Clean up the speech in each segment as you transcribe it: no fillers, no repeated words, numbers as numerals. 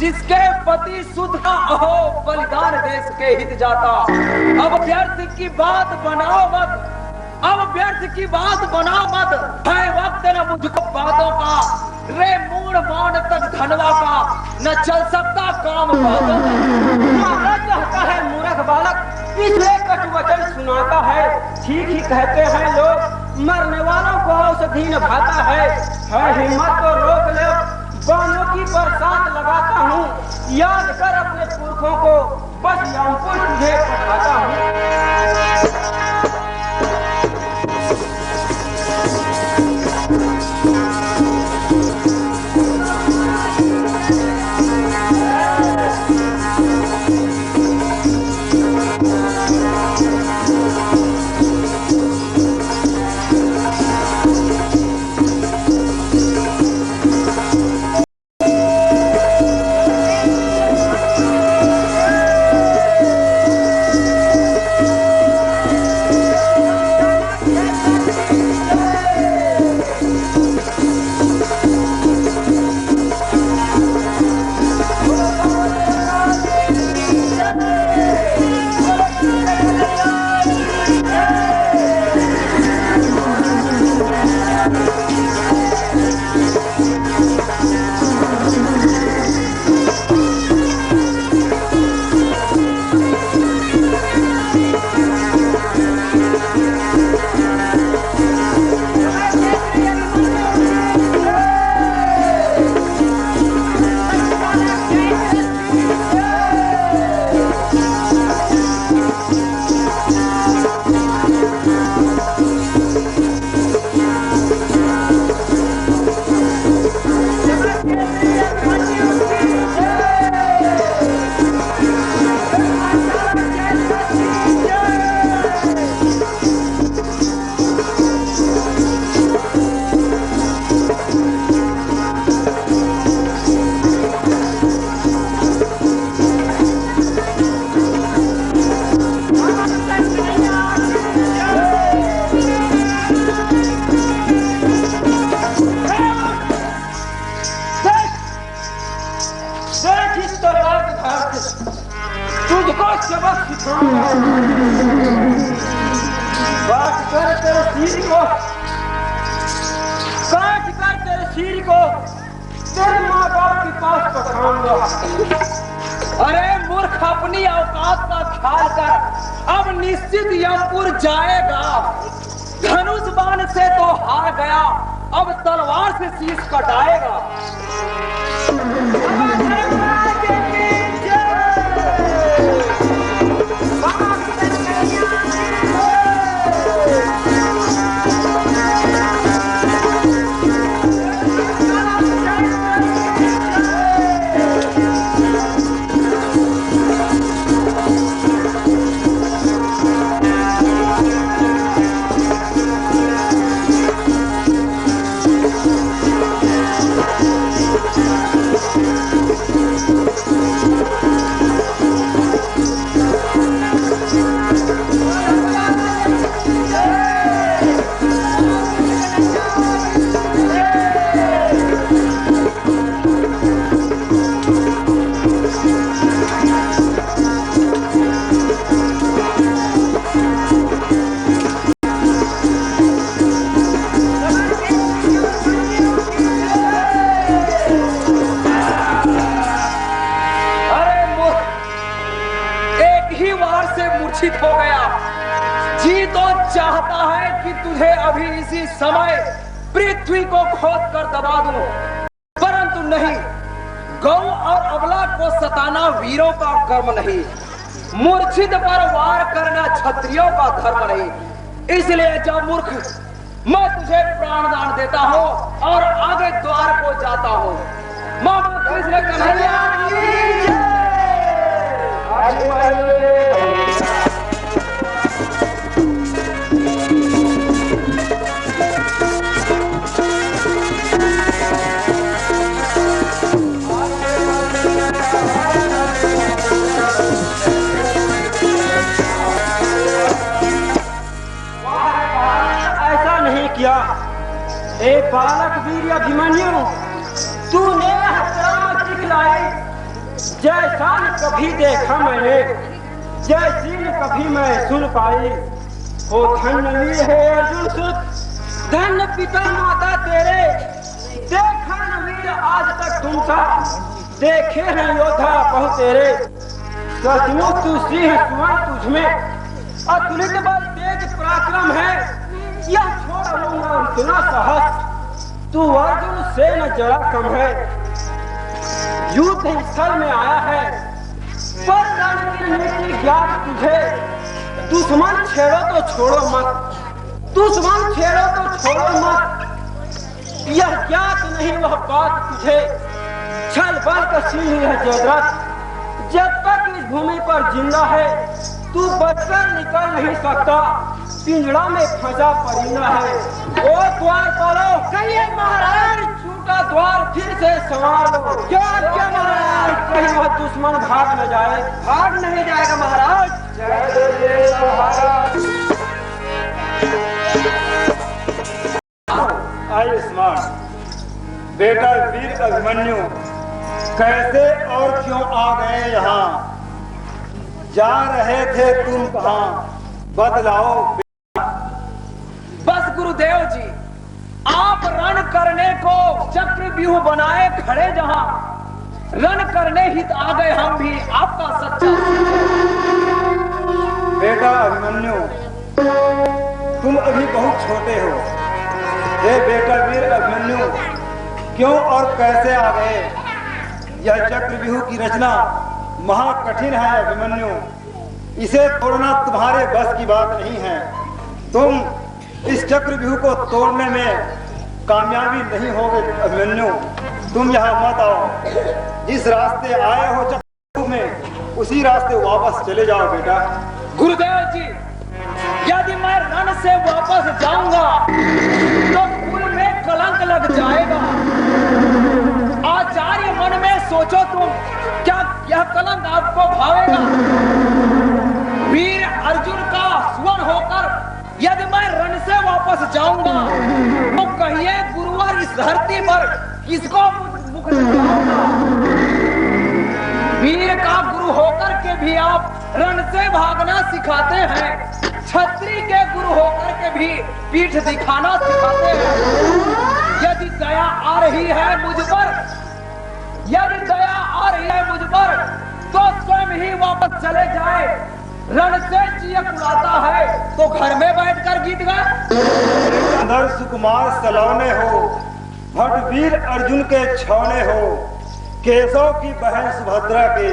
जिसके पति सुध का अहो बलिदान देश के हित जाता। अब व्यर्थ की बात बनाओ मत, अब व्यर्थ की बात बनाओ मत, है वक्त न मुझको बातों का, रे मूड मान तक धनवा का, न चल सकता काम बातों का। कहता है मूर्ख बालक, इसलिए कटु वचन सुनाता है। ठीक ही कहते हैं लोग, मरने वालों को औषधि न भाता है हिम्मत तो रोक ले, बानों की बरसात लगाता हूँ, याद कर अपने पुरखों को, बस यमपुर तुझे पठाता हूँ। तुझको सबक सिखाऊंगा, काट कर तेरे सिर को, काट कर तेरे सिर को तेरे माँ बाप के पास पठाऊंगा। अरे मूर्ख, अपनी औकात का ख्याल कर, अब निश्चित यमपुर जाएगा। धनुष बाण से तो हार गया, अब तलवार से शीश कटाएगा। हो गया। जी तो चाहता है कि तुझे अभी इसी समय पृथ्वी को खोद कर दबा दूं, परंतु नहीं, गौ और अबला को सताना वीरों का कर्म नहीं, मूर्छित पर वार करना क्षत्रियों का धर्म नहीं। इसलिए जब मूर्ख, मैं तुझे प्राणदान देता हूँ और आगे द्वार को जाता हूँ। मामा कृष्ण कन्हैया की जय। ए बालक वीर अभिमन्यु, तूने हत्या सिखलाई, जैसा न कभी देखा मैंने, जैसी न कभी मैं सुन पाई। हो धन्य वीर है अर्जुन सुत, धन्य पिता माता तेरे। देखा न वीर आज तक तुमसा, देखे हैं योद्धा बहु तेरे। सचमुच तू सिंह सुवन तुझमें, अतुलित बल तेज पराक्रम है। यह छोड़ लूंगा इतना साहस, तू अर्जुन से न जरा कम है। युद्ध स्थल में आया है, पर रण की नीति ज्ञात तुझे। दुश्मन छेड़ो तो छोड़ो मत, दुश्मन छेड़ो तो छोड़ो मत। यह ज्ञात नहीं वह बात तुझे, छल बल का सिंह यह जयद्रथ। जब तक इस भूमि पर जिंदा है, तू बचकर निकल नहीं सकता। पिंजड़ा में फंसा परिंदा है। ओ द्वार पालो, कहिए महाराज छूटा द्वार फिर से संवार लो। क्या क्या महाराज, कहीं वह दुश्मन भाग न जाए। भाग नहीं जाएगा महाराज। जय महाराज। आयुष्मान बेटा वीर अभिमन्यु, कैसे और क्यों आ गए यहाँ? जा रहे थे तुम कहाँ? बतलाओ। बस गुरुदेव जी, आप रण करने को चक्रव्यूह बनाए खड़े, जहां रण करने हित आ गए हम भी आपका सच्चा। बेटा अभिमन्यु, तुम अभी बहुत छोटे हो। हे बेटा वीर अभिमन्यु, क्यों और कैसे आ गए? यह चक्रव्यूह की रचना महाकठिन है अभिमन्यु, इसे तोड़ना तुम्हारे बस की बात नहीं है। तुम इस चक्रव्यूह को तोड़ने में कामयाबी नहीं होगे अभिमन्यु। तुम यहाँ मत आओ, जिस रास्ते आए हो चक्रव्यूह में उसी रास्ते वापस चले जाओ बेटा। गुरुदेव जी, यदि मैं रण से वापस जाऊंगा तो कुल में कलंक लग जाएगा। आचार्य मन में सोचो तुम, क्या यह कलंक आपको भावेगा? वीर अर्जुन का स्वर होकर यदि मैं रण से वापस जाऊंगा तो कहिए गुरुवर इस धरती पर किसको मुख दिखाऊंगा? वीर का गुरु होकर के भी आप रण से भागना सिखाते हैं, क्षत्रिय के गुरु होकर के भी पीठ दिखाना सिखाते हैं। यदि दया आ रही है मुझ पर, यदि दया आ रही है मुझ पर, तो स्वयं ही वापस चले जाए। रण से चियक उड़ाता है तो घर में बैठकर गीत गाए। अंदर सुकुमार सलौने हो, भटवीर अर्जुन के छौने हो। केशव की बहन सुभद्रा के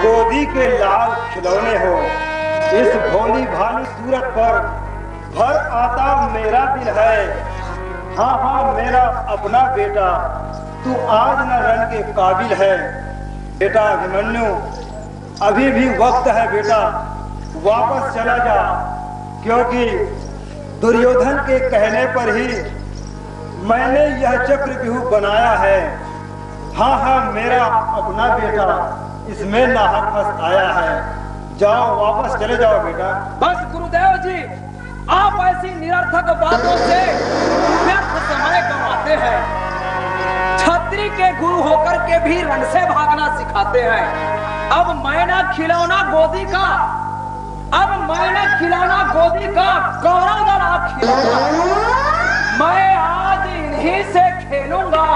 गोदी के लाल खिलौने हो। इस भोली भाली सूरत पर भर आता मेरा दिल है। हाँ हाँ मेरा अपना बेटा, तू आज न रण के काबिल है। बेटा अभिमन्यु, अभी भी वक्त है बेटा, वापस चला जा, क्योंकि दुर्योधन के कहने पर ही मैंने यह चक्रव्यूह बनाया है। हाँ हाँ मेरा अपना बेटा इसमें नाहक फंस आया है। जाओ वापस चले जाओ बेटा। बस गुरुदेव जी, आप ऐसी निरर्थक बातों से व्यर्थ समय गंवाते हैं। छत्री के गुरु होकर के भी रण से भागना सिखाते हैं। अब मैं ना खिलौना गोदी का, अब मैं ना खिलौना गोदी का, कौरव दल आप खिलौना। मैं आज इन्हीं से खेलूंगा,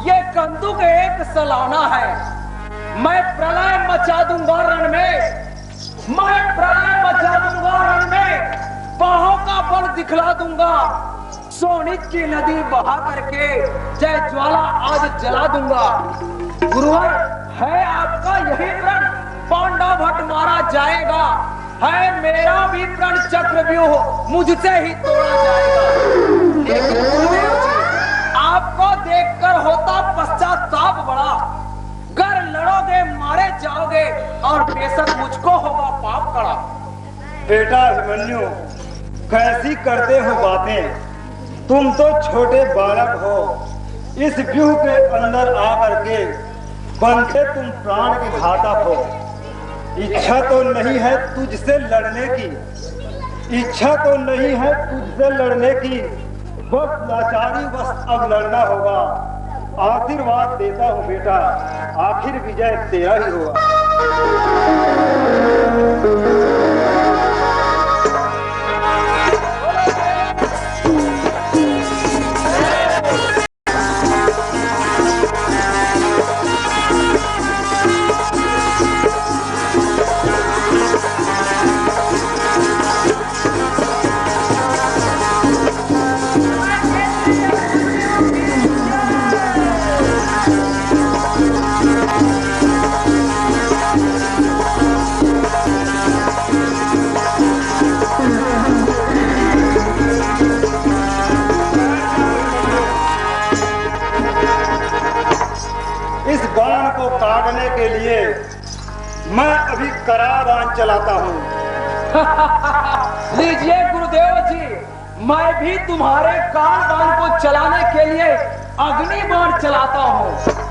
ये कंदुक एक सलाना है। मैं प्रलय मचा दूंगा रण में, मैं प्रलय मचा दूंगा रण में, बाहों का बल दिखला दूंगा। सोनित की नदी बहा करके जय ज्वाला आज जला दूंगा। गुरुवर, है आपका यही प्रण, पांडव भट्ट मारा जाएगा। है मेरा भी प्रण चक्रव्यूह मुझसे ही तोड़ा जाएगा। लेकिन गुरुदेव जी, आपको देखकर होता पश्चाताप बड़ा। गर लड़ोगे मारे जाओगे और बेशक मुझको होगा पाप कड़ा। बेटा अभिमन्यु, कैसी करते हो बातें? तुम तो छोटे बालक हो। इस व्यूह के अंदर आकर के बनते तुम प्राण के घातक हो। इच्छा तो नहीं है तुझसे लड़ने की, इच्छा तो नहीं है तुझसे लड़ने की, बस लाचारी बस अब लड़ना होगा। आशीर्वाद देता हूँ बेटा, आखिर विजय तेरा ही होगा। काटने के लिए मैं अभी कड़ा बाण चलाता हूँ। लीजिए गुरुदेव जी, मैं भी तुम्हारे काल बाण को चलाने के लिए अग्नि बाण चलाता हूँ।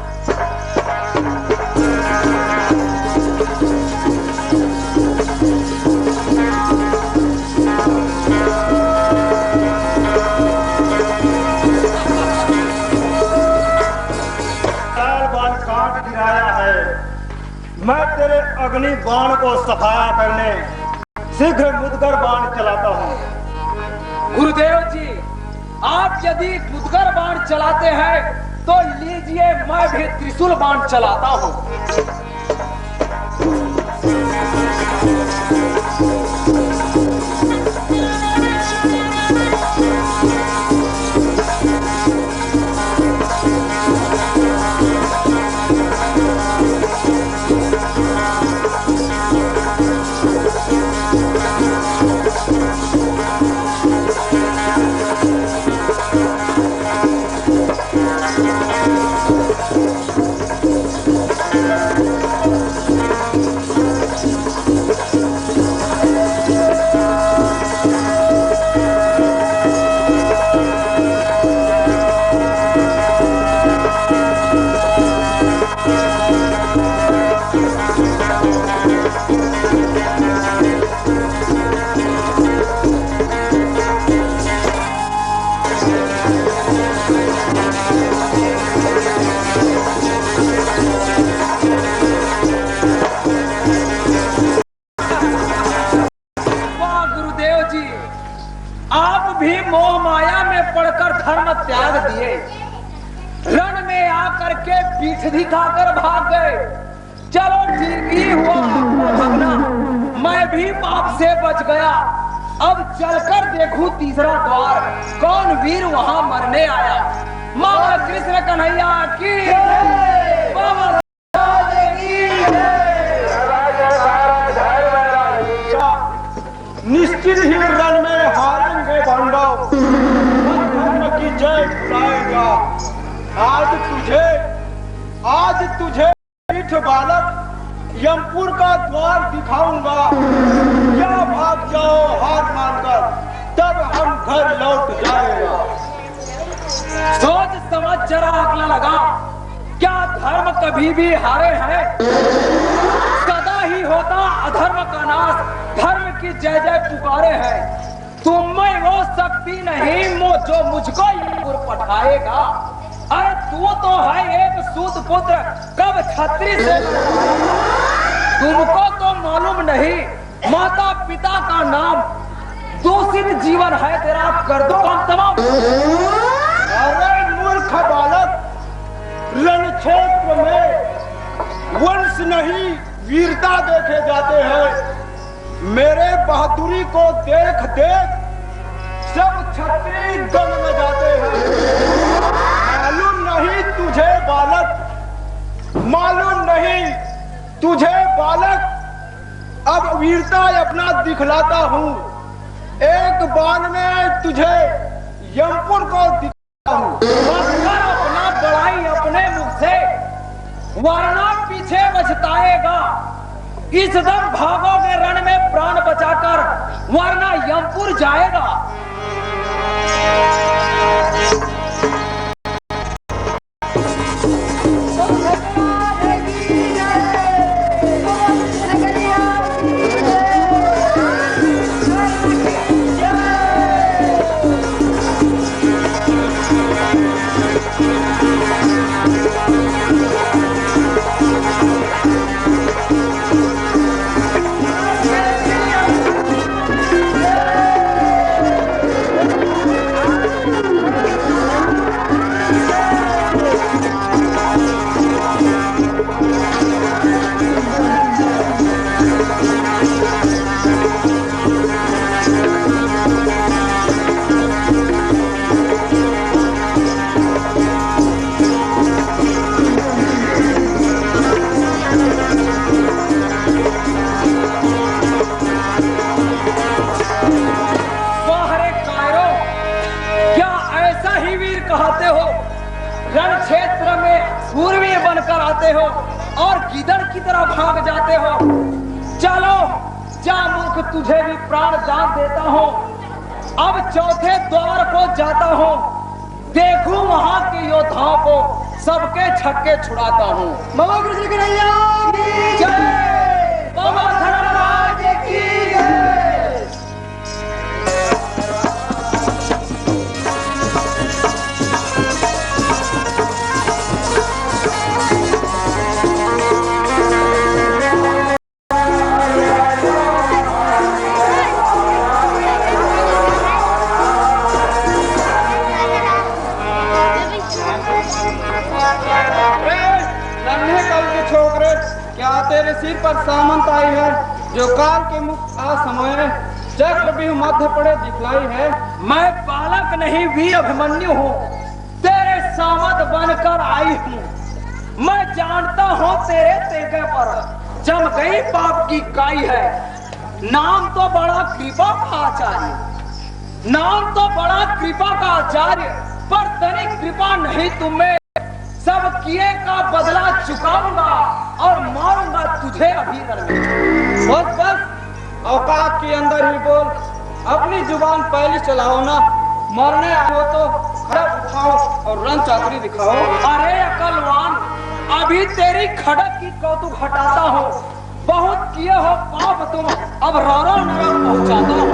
मैं तेरे अग्नि बाण को सफाया करने शीघ्र मुदगर बाण चलाता हूँ। गुरुदेव जी, आप यदि मुदगर बाण चलाते हैं तो लीजिए, मैं भी त्रिशूल बाण चलाता हूँ। धर्म त्याग दिए, रण में आकर के पीठ दिखाकर भाग गए। चलो ठीक ही हुआ भागना, मैं भी पाप से बच गया। अब चलकर देखूं तीसरा द्वार, कौन वीर वहां मरने आया। मामा कृष्ण कन्हैया की बाबा निश्चित ही रण में हारेंगे पांडव, धर्म की जय बुलाएगा। आज तुझे पीठ बालक यमपुर का द्वार दिखाऊंगा। या भाग जाओ हार मानकर, तब हम घर लौट जाएगा। सोच समझ जरा अकल लगा, क्या धर्म कभी भी हारे हैं? सदा ही होता अधर्म का नाश, धर्म की जय जय पुकारे हैं। तुम में वो शक्ति नहीं जो मुझको यमपुर पठाएगा। अरे तू तो है एक सूत पुत्र, कब छत्री से तुमको तो मालूम नहीं, माता पिता का नाम दूषित जीवन है तेरा, कर दो हम तमाम। अरे मूर्ख बालक, रण क्षेत्र में वंश नहीं वीरता देखे जाते हैं। मेरे बहादुरी को देख देख सब क्षत्रिय दल में जाते हैं। मालूम नहीं तुझे बालक, मालूम नहीं तुझे बालक, अब वीरता अपना दिखलाता हूँ। एक बाण में तुझे यमपुर को दिखाता हूँ। अपना बड़ाई अपने मुख से, वरना पीछे बचताएगा। इस दम भागोगे रण में प्राण बचाकर, वरना यमपुर जाएगा। बनकर आते हो और गिदड़ की तरह भाग जाते हो। चलो जा मूर्ख, तुझे भी प्राण दान देता हूँ। अब चौथे द्वार को जाता हूँ, देखूं वहां के योद्धाओं को, सबके छक्के छुड़ाता हूँ। बाबा कृष्ण कन्हैया की जय, बाबा धर्मराज की जय। क्या तेरे सिर पर सामंत आई है, जो काल के मुख असमय चक्रव्यूह मध्य पड़े दिखलाई है? मैं बालक नहीं, वीर अभिमन्यु हूँ, तेरे सामंत बनकर आई हूँ। मैं जानता हूँ तेरे तेगे पर जम गई पाप की काई है। नाम तो बड़ा कृपा का आचार्य, नाम तो बड़ा कृपा का आचार्य, पर तनिक कृपा नहीं तुम्हें। सब किए का बदला चुकाऊंगा और मारूंगा तुझे अभी में। बस बस, औकात के अंदर ही बोल, अपनी जुबान पहले चलाओ ना। मरने आओ तो खड़क उठाओ और रन चाकरी दिखाओ। अरे अकलवान, अभी तेरी खड़क की कौतुक हटाता हूँ। बहुत किए हो पाप तुम, अब रो नरक पहुँचाता हूँ।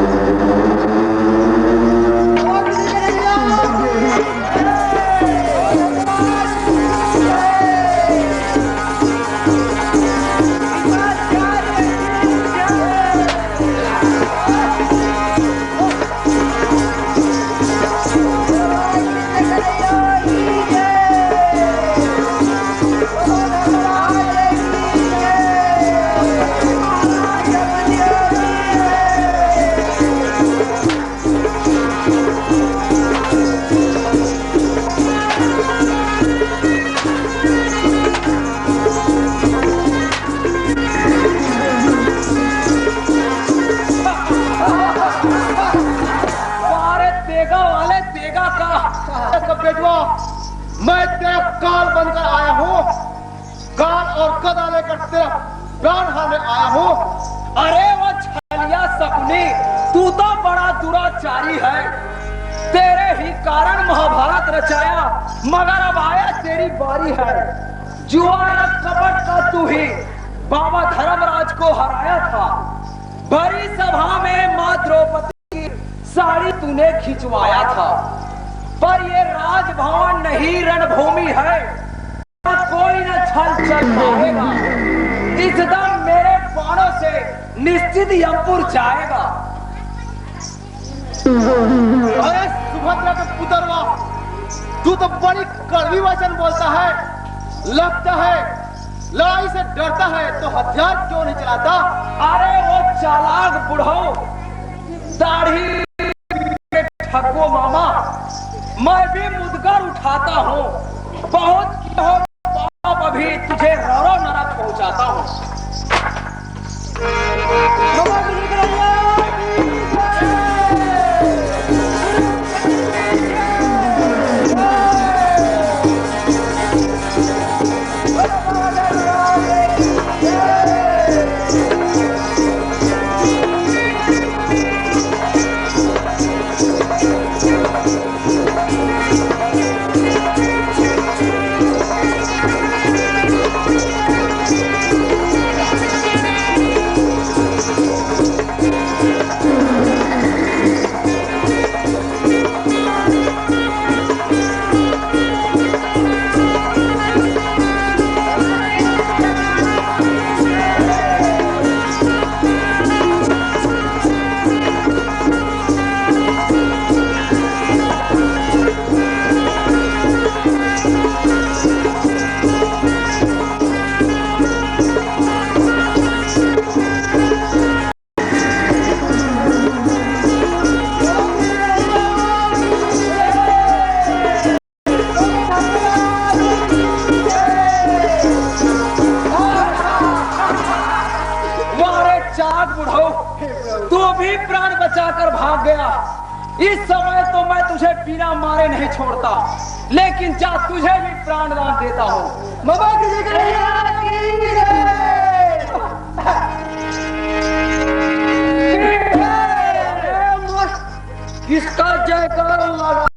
मैं तेरा काल बनकर आया हूँ, काल और गदा लेकर तेरा प्राण हारने आया हूँ। अरे वो छलिया सपनी, तू तो बड़ा दुराचारी है। तेरे ही कारण महाभारत रचाया, मगर अब आया तेरी बारी है। जुआर कपट का तू ही बाबा धर्मराज को हराया था। भरी सभा में मां द्रौपदी की साड़ी तूने खिंचवाया था, पर ये राजभवन नहीं रणभूमि है। कोई न छल चल पाएगा, इस दम मेरे बाणों से निश्चित यमपुर जाएगा। अरे सुभद्रा के पुत्रवा, तू तो बड़ी कड़वी वचन बोलता है। लगता है लड़ाई से डरता है तो हथियार क्यों नहीं चलाता? अरे वो चालाक बुढ़ो, दाढ़ी ठगो मामा, मैं भी मुदगर उठाता हूँ। बहुत किया हो पाप, अभी तुझे रो नरक पहुँचाता हूँ। इस समय तो मैं तुझे बिना मारे नहीं छोड़ता, लेकिन जा तुझे भी प्राण दान देता हूँ। बाबा की किसका जयकार लगा।